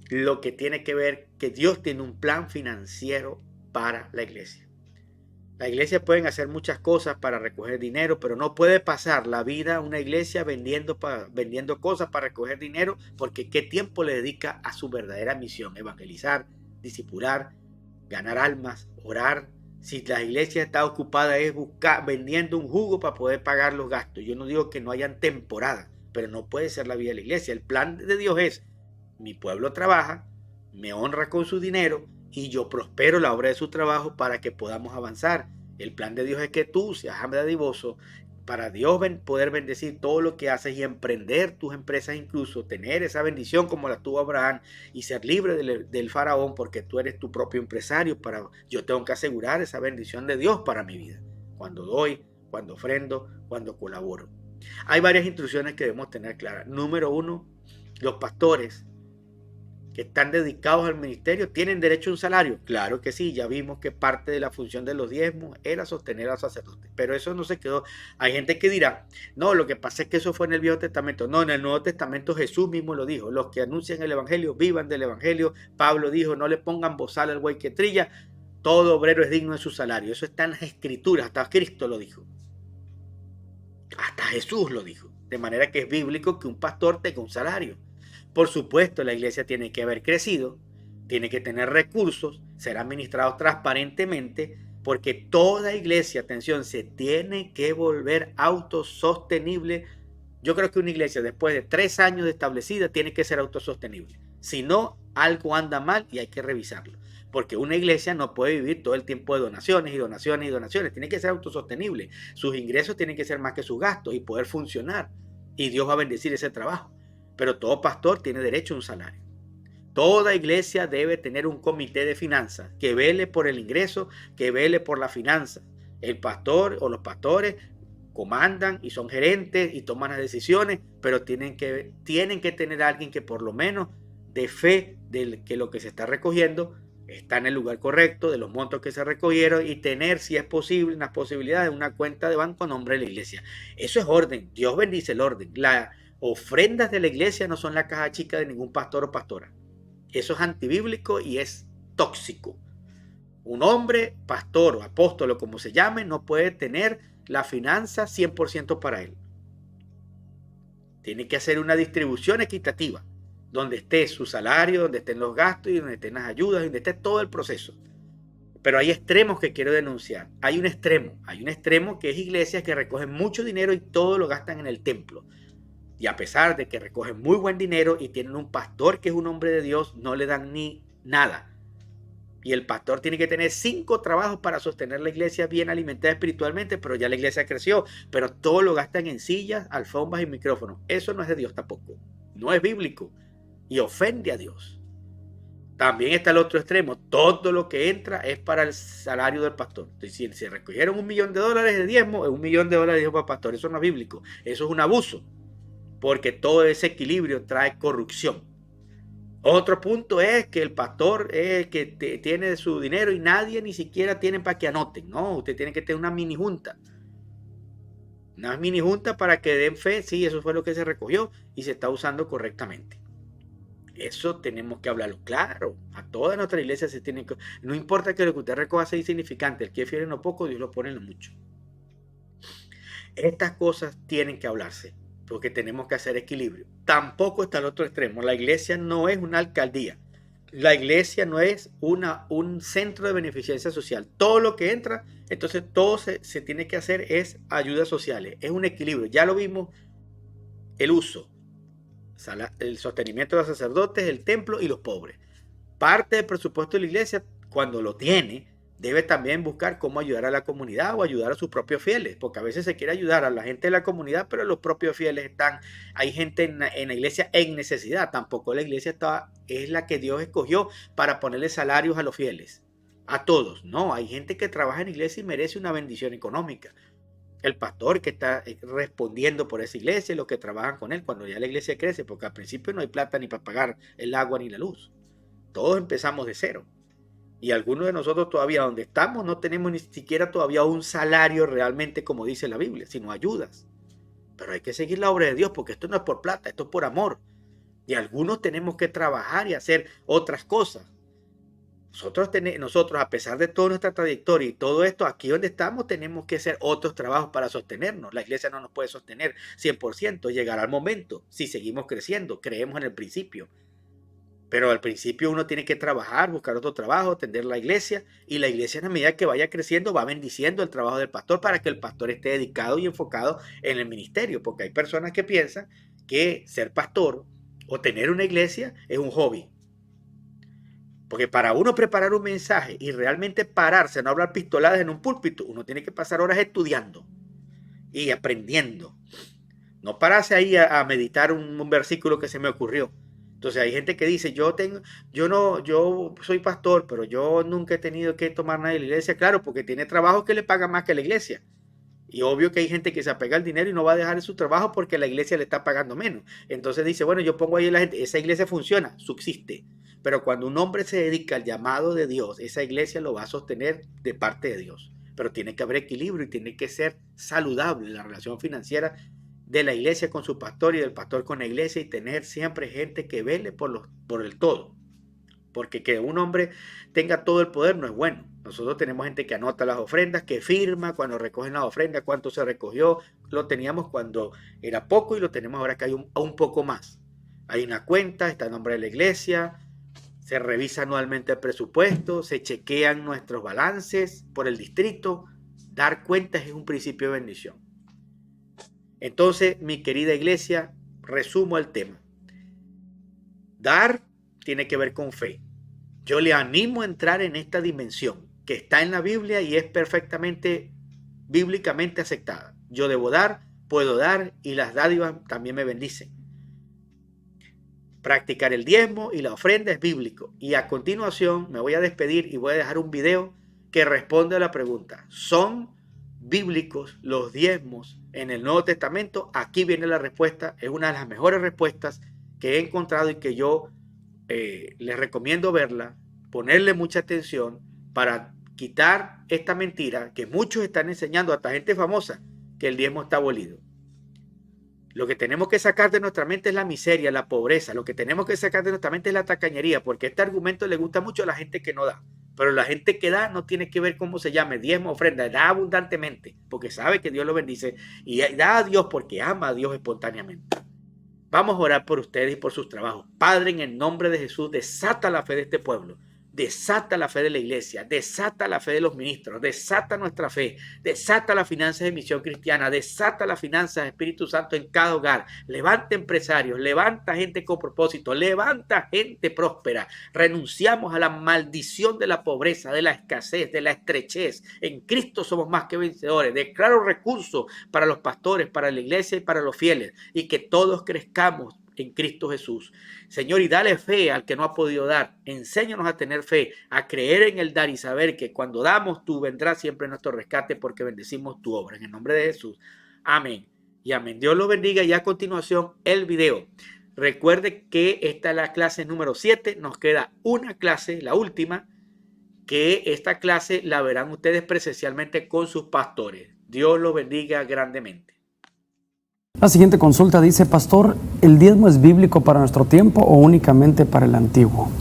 lo que tiene que ver que Dios tiene un plan financiero para la iglesia. La iglesia pueden hacer muchas cosas para recoger dinero, pero no puede pasar la vida una iglesia vendiendo cosas para recoger dinero, porque ¿qué tiempo le dedica a su verdadera misión? Evangelizar, discipular, ganar almas, orar. Si la iglesia está ocupada es vendiendo un jugo para poder pagar los gastos. Yo no digo que no hayan temporada, pero no puede ser la vida de la iglesia. El plan de Dios es, mi pueblo trabaja, me honra con su dinero y yo prospero la obra de su trabajo para que podamos avanzar. El plan de Dios es que tú seas dadivoso para Dios poder bendecir todo lo que haces y emprender tus empresas, incluso tener esa bendición como la tuvo Abraham y ser libre del faraón, porque tú eres tu propio empresario. Yo tengo que asegurar esa bendición de Dios para mi vida, cuando doy, cuando ofrendo, cuando colaboro. Hay varias instrucciones que debemos tener claras. Número 1, los pastores que están dedicados al ministerio tienen derecho a un salario. Claro que sí, ya vimos que parte de la función de los diezmos era sostener a los sacerdotes, pero eso no se quedó. Hay gente que dirá, no, lo que pasa es que eso fue en el Viejo Testamento. No, en el Nuevo Testamento Jesús mismo lo dijo, los que anuncian el evangelio vivan del evangelio. Pablo dijo, no le pongan bozal al buey que trilla, todo obrero es digno de su salario. Eso está en las escrituras, hasta Cristo lo dijo, hasta Jesús lo dijo, de manera que es bíblico que un pastor tenga un salario. Por supuesto, la iglesia tiene que haber crecido, tiene que tener recursos, ser administrados transparentemente, porque toda iglesia, atención, se tiene que volver autosostenible. Yo creo que una iglesia después de 3 años de establecida tiene que ser autosostenible. Si no, algo anda mal y hay que revisarlo. Porque una iglesia no puede vivir todo el tiempo de donaciones y donaciones y donaciones. Tiene que ser autosostenible. Sus ingresos tienen que ser más que sus gastos y poder funcionar. Y Dios va a bendecir ese trabajo. Pero todo pastor tiene derecho a un salario. Toda iglesia debe tener un comité de finanzas que vele por el ingreso, que vele por la finanza. El pastor o los pastores comandan y son gerentes y toman las decisiones, pero tienen que tener a alguien que por lo menos dé fe de que lo que se está recogiendo está en el lugar correcto, de los montos que se recogieron, y tener, si es posible, una posibilidad de una cuenta de banco a nombre de la iglesia. Eso es orden. Dios bendice el orden. Las ofrendas de la iglesia no son la caja chica de ningún pastor o pastora. Eso es antibíblico y es tóxico. Un hombre, pastor o apóstol o como se llame, no puede tener la finanza 100% para él. Tiene que hacer una distribución equitativa, donde esté su salario, donde estén los gastos y donde estén las ayudas, donde esté todo el proceso. Pero hay extremos que quiero denunciar. Hay un extremo que es iglesias que recogen mucho dinero y todo lo gastan en el templo. Y a pesar de que recogen muy buen dinero y tienen un pastor que es un hombre de Dios, no le dan ni nada. Y el pastor tiene que tener 5 trabajos para sostener la iglesia bien alimentada espiritualmente, pero ya la iglesia creció. Pero todo lo gastan en sillas, alfombras y micrófonos. Eso no es de Dios tampoco. No es bíblico. Y ofende a Dios. También está el otro extremo. Todo lo que entra es para el salario del pastor. Entonces, si se recogieron $1 millón de diezmo, es $1 millón de diezmo para el pastor. Eso no es bíblico. Eso es un abuso. Porque todo ese equilibrio trae corrupción. Otro punto es que el pastor es que tiene su dinero y nadie ni siquiera tiene para que anoten. No, usted tiene que tener una mini junta. Una mini junta para que den fe, sí, eso fue lo que se recogió y se está usando correctamente. Eso tenemos que hablarlo claro. A toda nuestra iglesia se tiene que... No importa que lo que usted recoja sea insignificante. El que es fiel en lo poco, Dios lo pone en lo mucho. Estas cosas tienen que hablarse. porque tenemos que hacer equilibrio. Tampoco está el otro extremo. La iglesia no es una alcaldía. La iglesia no es un centro de beneficencia social. Todo lo que entra, entonces todo se tiene que hacer es ayudas sociales. Es un equilibrio. Ya lo vimos, el uso, el sostenimiento de los sacerdotes, el templo y los pobres. Parte del presupuesto de la iglesia, cuando lo tiene, debe también buscar cómo ayudar a la comunidad o ayudar a sus propios fieles, porque a veces se quiere ayudar a la gente de la comunidad, pero los propios fieles hay gente en la iglesia en necesidad. Tampoco la iglesia es la que Dios escogió para ponerle salarios a los fieles, a todos. No, hay gente que trabaja en la iglesia y merece una bendición económica. El pastor que está respondiendo por esa iglesia, los que trabajan con él, cuando ya la iglesia crece, porque al principio no hay plata ni para pagar el agua ni la luz. Todos empezamos de cero. Y algunos de nosotros todavía donde estamos no tenemos ni siquiera todavía un salario realmente como dice la Biblia, sino ayudas. Pero hay que seguir la obra de Dios porque esto no es por plata, esto es por amor. Y algunos tenemos que trabajar y hacer otras cosas. Nosotros, a pesar de toda nuestra trayectoria y todo esto, aquí donde estamos tenemos que hacer otros trabajos para sostenernos. La iglesia no nos puede sostener 100%, llegará el momento, si seguimos creciendo, creemos en el principio. Pero al principio uno tiene que trabajar, buscar otro trabajo, atender la iglesia, y la iglesia, a medida que vaya creciendo, va bendiciendo el trabajo del pastor para que el pastor esté dedicado y enfocado en el ministerio, porque hay personas que piensan que ser pastor o tener una iglesia es un hobby. Porque para uno preparar un mensaje y realmente pararse, no hablar pistoladas en un púlpito, uno tiene que pasar horas estudiando y aprendiendo. No pararse ahí a meditar un versículo que se me ocurrió. Entonces hay gente que dice, yo soy pastor, pero yo nunca he tenido que tomar nada de la iglesia. Claro, porque tiene trabajo que le paga más que la iglesia. Y obvio que hay gente que se apega al dinero y no va a dejar su trabajo porque la iglesia le está pagando menos. Entonces dice, bueno, yo pongo ahí a la gente, esa iglesia funciona, subsiste. Pero cuando un hombre se dedica al llamado de Dios, esa iglesia lo va a sostener de parte de Dios. Pero tiene que haber equilibrio y tiene que ser saludable la relación financiera de la iglesia con su pastor y del pastor con la iglesia, y tener siempre gente que vele por el todo. Porque que un hombre tenga todo el poder no es bueno. Nosotros tenemos gente que anota las ofrendas, que firma cuando recogen las ofrendas, cuánto se recogió. Lo teníamos cuando era poco y lo tenemos ahora que hay un poco más. Hay una cuenta, está el nombre de la iglesia, se revisa anualmente el presupuesto, se chequean nuestros balances por el distrito. Dar cuentas es un principio de bendición. Entonces, mi querida iglesia, resumo el tema. Dar tiene que ver con fe. Yo le animo a entrar en esta dimensión que está en la Biblia y es perfectamente bíblicamente aceptada. Yo debo dar, puedo dar, y las dádivas también me bendicen. Practicar el diezmo y la ofrenda es bíblico. Y a continuación me voy a despedir y voy a dejar un video que responde a la pregunta: ¿son bíblicos los diezmos en el Nuevo Testamento? Aquí viene la respuesta. Es una de las mejores respuestas que he encontrado y que yo les recomiendo verla, ponerle mucha atención para quitar esta mentira que muchos están enseñando, hasta gente famosa, que el diezmo está abolido. Lo que tenemos que sacar de nuestra mente es la miseria, la pobreza. Lo que tenemos que sacar de nuestra mente es la tacañería, porque este argumento le gusta mucho a la gente que no da. Pero la gente que da no tiene que ver cómo se llame, diezmo, ofrenda, da abundantemente, porque sabe que Dios lo bendice, y da a Dios porque ama a Dios espontáneamente. Vamos a orar por ustedes y por sus trabajos. Padre, en el nombre de Jesús, desata la fe de este pueblo. Desata la fe de la iglesia, desata la fe de los ministros, desata nuestra fe, desata las finanzas de Misión Cristiana, desata las finanzas de Espíritu Santo en cada hogar. Levanta empresarios, levanta gente con propósito, levanta gente próspera. Renunciamos a la maldición de la pobreza, de la escasez, de la estrechez. En Cristo somos más que vencedores. Declaro recursos para los pastores, para la iglesia y para los fieles, y que todos crezcamos en Cristo Jesús. Señor, y dale fe al que no ha podido dar. Enséñanos a tener fe, a creer en el dar y saber que cuando damos, tú vendrás siempre en nuestro rescate, porque bendecimos tu obra. En el nombre de Jesús. Amén y amén. Dios los bendiga. Y a continuación el video. Recuerde que esta es la clase número 7. Nos queda una clase, la última, que esta clase la verán ustedes presencialmente con sus pastores. Dios los bendiga grandemente. La siguiente consulta dice: Pastor, ¿el diezmo es bíblico para nuestro tiempo o únicamente para el antiguo?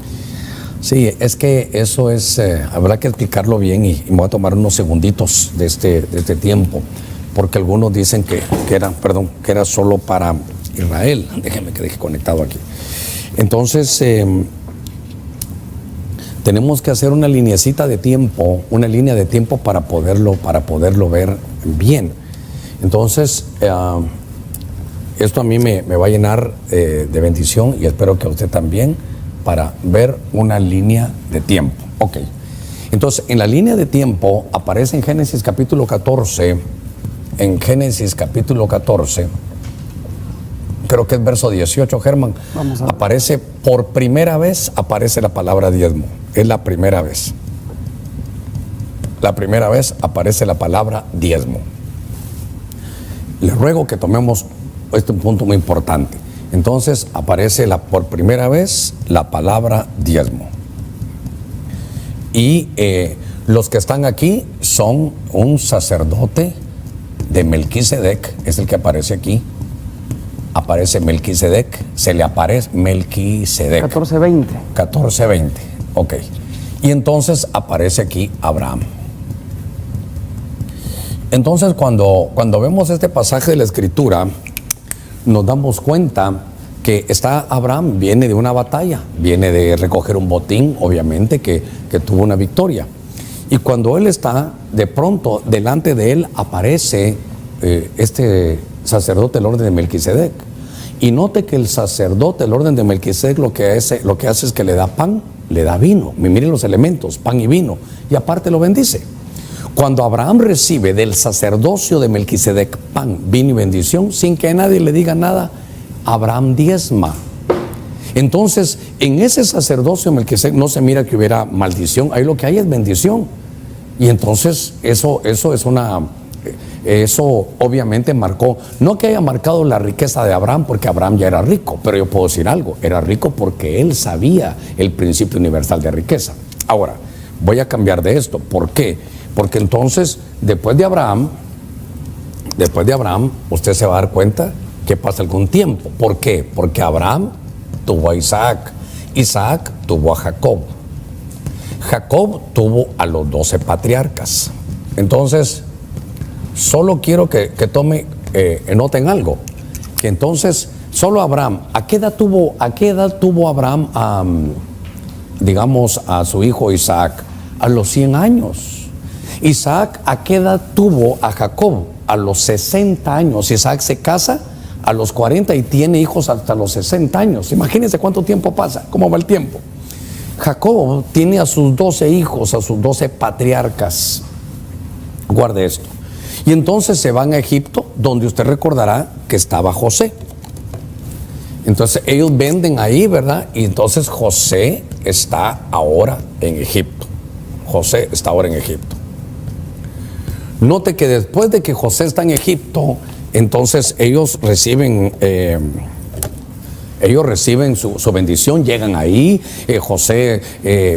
Sí, es que eso es, habrá que explicarlo bien y me voy a tomar unos segunditos de este tiempo. porque algunos dicen que era solo para Israel. Déjenme que deje conectado aquí. Entonces, tenemos que hacer una línea de tiempo para poderlo ver bien. Entonces, esto a mí me va a llenar de bendición, y espero que a usted también, para ver una línea de tiempo. Ok. Entonces, en la línea de tiempo aparece en Génesis capítulo 14, creo que es verso 18, Germán. Vamos a ver. Aparece por primera vez, aparece la palabra diezmo. Es la primera vez. La primera vez aparece la palabra diezmo. Les ruego que tomemos este punto muy importante. Entonces aparece por primera vez la palabra diezmo. Y los que están aquí son un sacerdote de Melquisedec, es el que aparece aquí. Aparece Melquisedec, se le aparece Melquisedec. 14:20, ok. Y entonces aparece aquí Abraham. Entonces cuando vemos este pasaje de la Escritura, nos damos cuenta que Abraham viene de una batalla, viene de recoger un botín, obviamente, que tuvo una victoria. Y cuando él está, de pronto, delante de él aparece este sacerdote del orden de Melquisedec. Y note que el sacerdote del orden de Melquisedec lo que hace es que le da pan, le da vino. Miren los elementos, pan y vino. Y aparte lo bendice. Cuando Abraham recibe del sacerdocio de Melquisedec pan, vino y bendición, sin que nadie le diga nada, Abraham diezma. Entonces, en ese sacerdocio de Melquisedec no se mira que hubiera maldición, ahí lo que hay es bendición. Y entonces eso obviamente marcó, no que haya marcado la riqueza de Abraham, porque Abraham ya era rico, pero yo puedo decir algo, era rico porque él sabía el principio universal de riqueza. Ahora, voy a cambiar de esto. ¿Por qué? Porque entonces, después de Abraham, usted se va a dar cuenta que pasa algún tiempo. ¿Por qué? Porque Abraham tuvo a Isaac, Isaac tuvo a Jacob, Jacob tuvo a los 12 patriarcas. Entonces, solo quiero que noten algo, que entonces solo Abraham, ¿a qué edad tuvo Abraham a su hijo Isaac? A los 100 años. Isaac, ¿a qué edad tuvo a Jacob? A los 60 años. Isaac se casa a los 40 y tiene hijos hasta los 60 años. Imagínense cuánto tiempo pasa, cómo va el tiempo. Jacob tiene a sus 12 hijos, a sus 12 patriarcas. Guarde esto. Y entonces se van a Egipto, donde usted recordará que estaba José. Entonces ellos venden ahí, ¿verdad? Y entonces José está ahora en Egipto. José está ahora en Egipto. Note que después de que José está en Egipto, entonces ellos reciben su bendición, llegan ahí. José,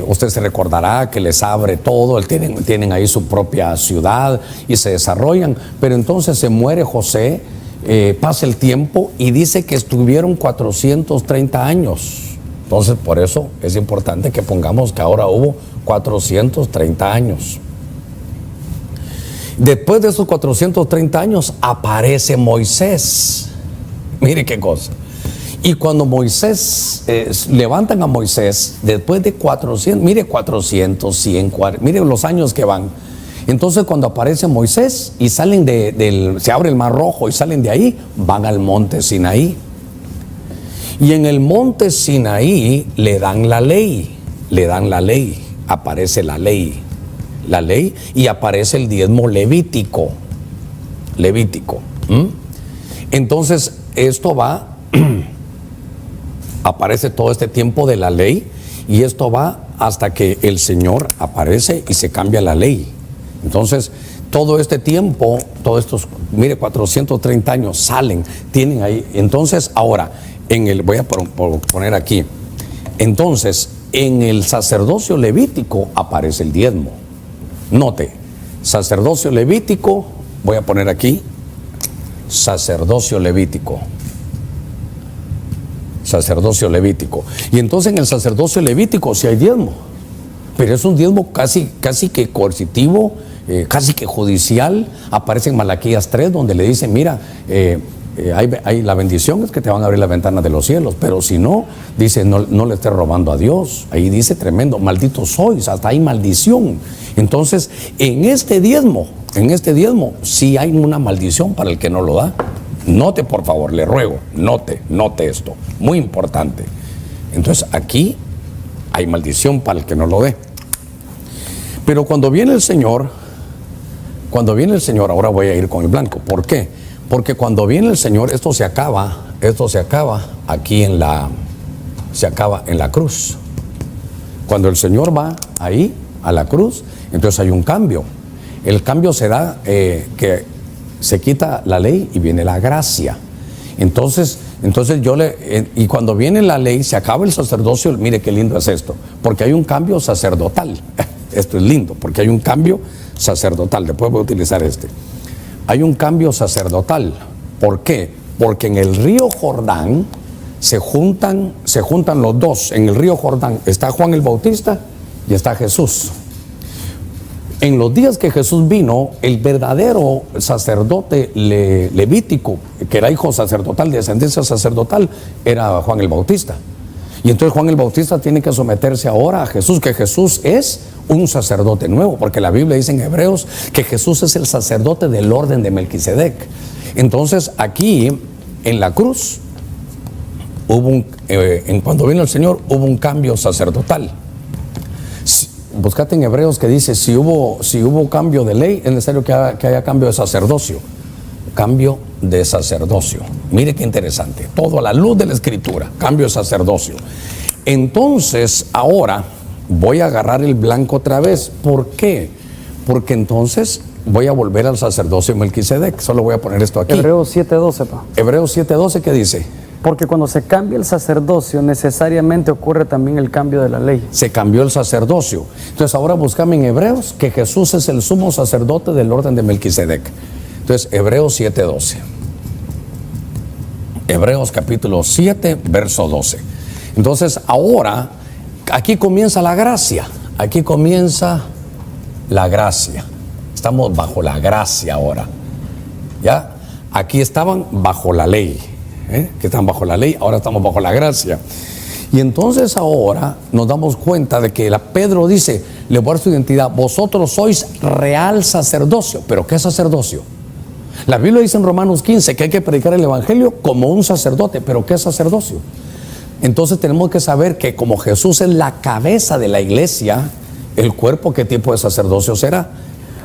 usted se recordará que les abre todo, tienen ahí su propia ciudad y se desarrollan. Pero entonces se muere José, pasa el tiempo y dice que estuvieron 430 años. Entonces por eso es importante que pongamos que ahora hubo 430 años. Después de esos 430 años aparece Moisés. Mire qué cosa. Y cuando levantan a Moisés, después de 400, mire 400, 100, 40, mire los años que van. Entonces cuando aparece Moisés y salen se abre el Mar Rojo y salen de ahí, van al monte Sinaí. Y en el monte Sinaí le dan la ley, aparece la ley y aparece el diezmo levítico. Entonces esto va, aparece todo este tiempo de la ley y esto va hasta que el Señor aparece y se cambia la ley. Entonces todo este tiempo, todos estos, mire, 430 años salen, tienen ahí. Entonces ahora, voy a poner aquí, entonces en el sacerdocio levítico aparece el diezmo. Note, sacerdocio levítico, voy a poner aquí, sacerdocio levítico. Y entonces en el sacerdocio levítico sí hay diezmo, pero es un diezmo casi que coercitivo, casi que judicial. Aparece en Malaquías 3, donde le dice, mira, hay la bendición es que te van a abrir las ventanas de los cielos, pero si no, dice, no le estés robando a Dios. Ahí dice tremendo, malditos sois, hasta hay maldición. Entonces, en este diezmo, sí hay una maldición para el que no lo da. Note, por favor, le ruego, note esto, muy importante. Entonces, aquí hay maldición para el que no lo dé. Pero cuando viene el Señor, ahora voy a ir con el blanco. ¿Por qué? Porque cuando viene el Señor, esto se acaba aquí se acaba en la cruz. Cuando el Señor va ahí, a la cruz, entonces hay un cambio. El cambio se da que se quita la ley y viene la gracia. Entonces y cuando viene la ley, se acaba el sacerdocio. Mire qué lindo es esto, porque hay un cambio sacerdotal. Esto es lindo, porque hay un cambio sacerdotal. Después voy a utilizar Hay un cambio sacerdotal. ¿Por qué? Porque en el río Jordán se juntan los dos. En el río Jordán está Juan el Bautista y está Jesús. En los días que Jesús vino, el verdadero sacerdote levítico, que era hijo sacerdotal, de descendencia sacerdotal, era Juan el Bautista. Y entonces Juan el Bautista tiene que someterse ahora a Jesús, que Jesús es un sacerdote nuevo, porque la Biblia dice en Hebreos que Jesús es el sacerdote del orden de Melquisedec. Entonces aquí en la cruz cuando vino el Señor hubo un cambio sacerdotal. Buscate en Hebreos que dice, si hubo cambio de ley, es necesario que haya cambio de sacerdocio. Cambio de sacerdocio. Mire qué interesante. Todo a la luz de la Escritura. Cambio de sacerdocio. Entonces, ahora voy a agarrar el blanco otra vez. ¿Por qué? Porque entonces voy a volver al sacerdocio de Melquisedec. Solo voy a poner esto aquí. Hebreos 7:12, pa. Hebreos 7:12, ¿qué dice? Porque cuando se cambia el sacerdocio, necesariamente ocurre también el cambio de la ley. Se cambió el sacerdocio. Entonces ahora buscame en Hebreos que Jesús es el sumo sacerdote del orden de Melquisedec. Entonces Hebreos 7:12. Hebreos capítulo 7, verso 12. Entonces ahora, aquí comienza la gracia. Aquí comienza la gracia. Estamos bajo la gracia ahora. ¿Ya? Aquí estaban bajo la ley. Que están bajo la ley, ahora estamos bajo la gracia. Y entonces ahora nos damos cuenta de que Pedro dice, le voy a dar su identidad, vosotros sois real sacerdocio. ¿Pero qué sacerdocio? La Biblia dice en Romanos 15 que hay que predicar el evangelio como un sacerdote. ¿Pero qué sacerdocio? Entonces tenemos que saber que como Jesús es la cabeza de la iglesia, el cuerpo, ¿qué tipo de sacerdocio será?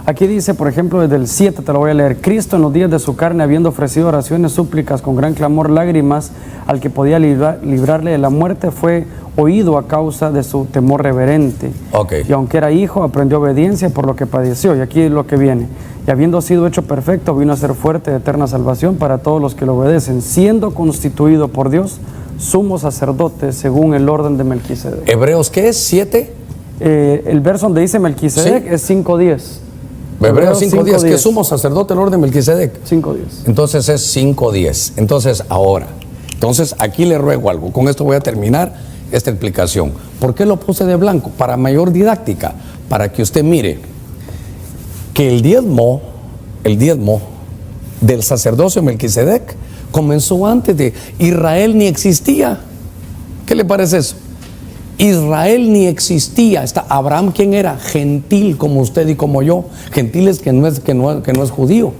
Aquí dice, por ejemplo, desde el 7, te lo voy a leer. Cristo en los días de su carne, habiendo ofrecido oraciones, súplicas, con gran clamor, lágrimas, al que podía librarle de la muerte, fue oído a causa de su temor reverente. Okay. Y aunque era hijo, aprendió obediencia por lo que padeció. Y aquí es lo que viene. Y habiendo sido hecho perfecto, vino a ser fuerte de eterna salvación para todos los que lo obedecen, siendo constituido por Dios sumo sacerdote según el orden de Melquisedec. ¿Hebreos qué es? ¿7? El verso donde dice Melquisedec, ¿sí? Es 5:10. Hebreos 5:10, que sumo sacerdote el orden de Melquisedec. 5:10. Entonces es 5:10. Entonces ahora, aquí le ruego algo. Con esto voy a terminar esta explicación. ¿Por qué lo puse de blanco? Para mayor didáctica, para que usted mire que el diezmo del sacerdocio de Melquisedec comenzó antes de Israel, ni existía. ¿Qué le parece eso? Israel ni existía. Abraham, ¿quién era? Gentil como usted y como yo. Gentil es que no es judío.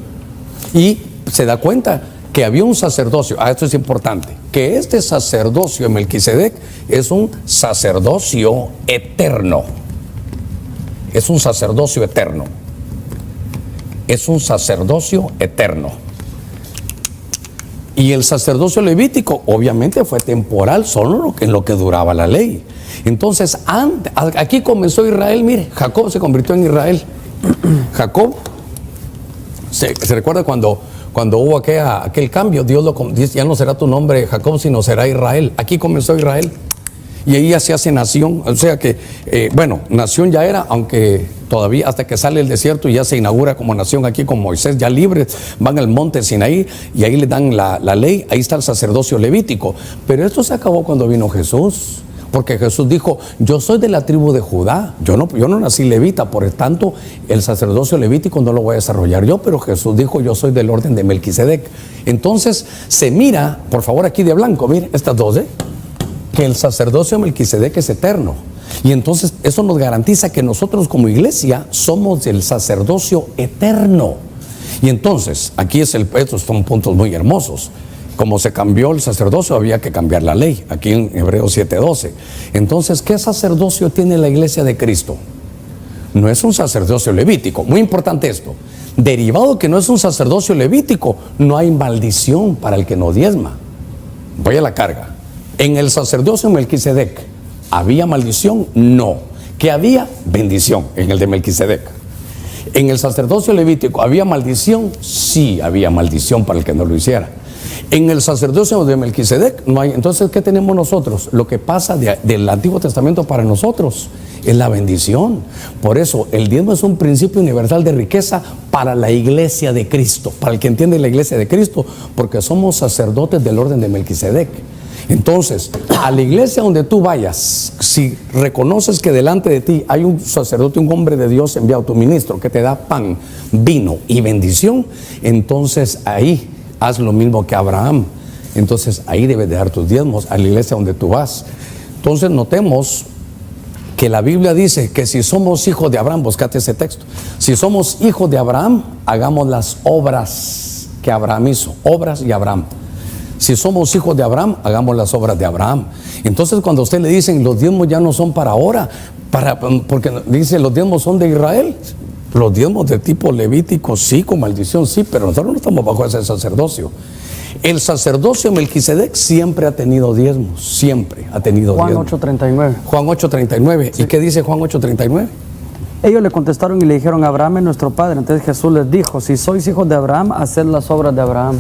Y se da cuenta que había un sacerdocio. Esto es importante. Que este sacerdocio de Melquisedec es un sacerdocio eterno. Es un sacerdocio eterno. Es un sacerdocio eterno. Y el sacerdocio levítico obviamente fue temporal, solo en lo que duraba la ley. Entonces, aquí comenzó Israel. Mire, Jacob se convirtió en Israel. Jacob, se recuerda cuando hubo aquel cambio, Dios dice, ya no será tu nombre Jacob, sino será Israel. Aquí comenzó Israel. Y ahí ya se hace nación. O sea que, nación ya era, aunque todavía hasta que sale el desierto y ya se inaugura como nación aquí con Moisés, ya libres, van al monte Sinaí y ahí le dan la ley. Ahí está el sacerdocio levítico. Pero esto se acabó cuando vino Jesús. Porque Jesús dijo, yo soy de la tribu de Judá, yo no nací levita, por tanto el sacerdocio levítico no lo voy a desarrollar yo, pero Jesús dijo, yo soy del orden de Melquisedec. Entonces se mira, por favor aquí de blanco, mire, estas dos, que el sacerdocio de Melquisedec es eterno. Y entonces eso nos garantiza que nosotros como iglesia somos del sacerdocio eterno. Y entonces, aquí estos son puntos muy hermosos. Como se cambió el sacerdocio, había que cambiar la ley, aquí en Hebreos 7:12. Entonces, ¿qué sacerdocio tiene la iglesia de Cristo? No es un sacerdocio levítico. Muy importante esto. Derivado que no es un sacerdocio levítico, no hay maldición para el que no diezma. Voy a la carga. En el sacerdocio de Melquisedec, ¿había maldición? No. ¿Qué había? Bendición en el de Melquisedec. En el sacerdocio levítico, ¿había maldición? Sí, había maldición para el que no lo hiciera. En el sacerdocio de Melquisedec no hay. Entonces, ¿qué tenemos nosotros? Lo que pasa del Antiguo Testamento para nosotros es la bendición. Por eso, el diezmo es un principio universal de riqueza para la iglesia de Cristo, para el que entiende la iglesia de Cristo, porque somos sacerdotes del orden de Melquisedec. Entonces, a la iglesia donde tú vayas, si reconoces que delante de ti hay un sacerdote, un hombre de Dios enviado, tu ministro, que te da pan, vino y bendición, entonces ahí haz lo mismo que Abraham. Entonces ahí debes de dar tus diezmos a la iglesia donde tú vas. Entonces notemos que la Biblia dice que si somos hijos de Abraham, buscate ese texto, si somos hijos de Abraham, hagamos las obras que Abraham hizo, obras y Abraham. Si somos hijos de Abraham, hagamos las obras de Abraham. Entonces cuando a usted le dicen los diezmos ya no son para ahora, porque dice los diezmos son de Israel. Los diezmos de tipo levítico sí, con maldición sí, pero nosotros no estamos bajo ese sacerdocio. El sacerdocio de Melquisedec siempre ha tenido diezmos, siempre ha tenido diezmos. Juan 8:39. Juan 8:39. Sí. ¿Y qué dice Juan 8:39? Ellos le contestaron y le dijeron, Abraham es nuestro padre. Entonces Jesús les dijo, si sois hijos de Abraham, haced las obras de Abraham.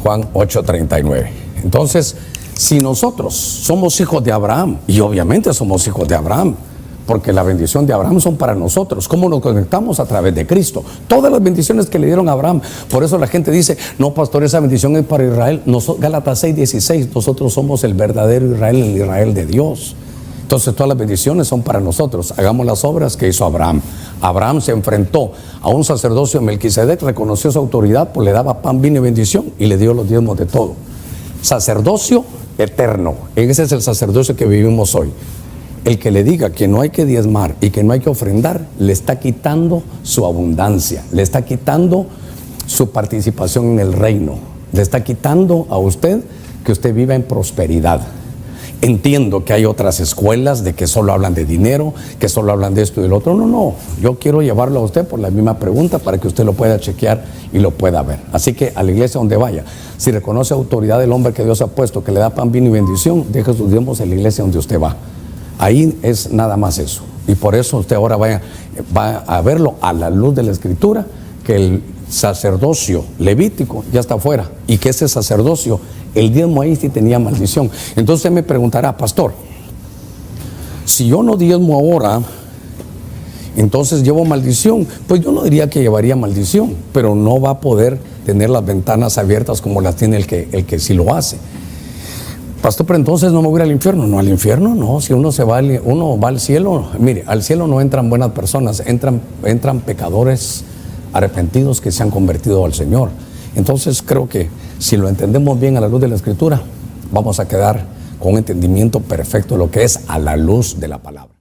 Juan 8:39. Entonces, si nosotros somos hijos de Abraham, y obviamente somos hijos de Abraham, porque la bendición de Abraham son para nosotros, ¿cómo nos conectamos? A través de Cristo. Todas las bendiciones que le dieron a Abraham. Por eso la gente dice, no pastor, esa bendición es para Israel. Gálatas 6:16, nosotros somos el verdadero Israel, el Israel de Dios. Entonces todas las bendiciones son para nosotros. Hagamos las obras que hizo Abraham. Abraham se enfrentó a un sacerdocio de Melquisedec, reconoció su autoridad, pues le daba pan, vino y bendición y le dio los diezmos de todo. Sacerdocio eterno. Ese es el sacerdocio que vivimos hoy. El que le diga que no hay que diezmar y que no hay que ofrendar, le está quitando su abundancia, le está quitando su participación en el reino, le está quitando a usted que usted viva en prosperidad. Entiendo que hay otras escuelas de que solo hablan de dinero, que solo hablan de esto y del otro. No, yo quiero llevarlo a usted por la misma pregunta para que usted lo pueda chequear y lo pueda ver. Así que a la iglesia donde vaya, si reconoce autoridad del hombre que Dios ha puesto, que le da pan, vino y bendición, deje sus diezmos en la iglesia donde usted va. Ahí es nada más eso. Y por eso usted ahora va a verlo a la luz de la Escritura, que el sacerdocio levítico ya está fuera y que ese sacerdocio, el diezmo ahí sí tenía maldición. Entonces usted me preguntará, pastor, si yo no diezmo ahora, entonces llevo maldición. Pues yo no diría que llevaría maldición, pero no va a poder tener las ventanas abiertas como las tiene el que sí lo hace. Pastor, pero entonces no me voy al infierno. No, al infierno no. Si uno va al cielo, mire, al cielo no entran buenas personas, entran pecadores arrepentidos que se han convertido al Señor. Entonces creo que si lo entendemos bien a la luz de la Escritura, vamos a quedar con un entendimiento perfecto de lo que es a la luz de la palabra.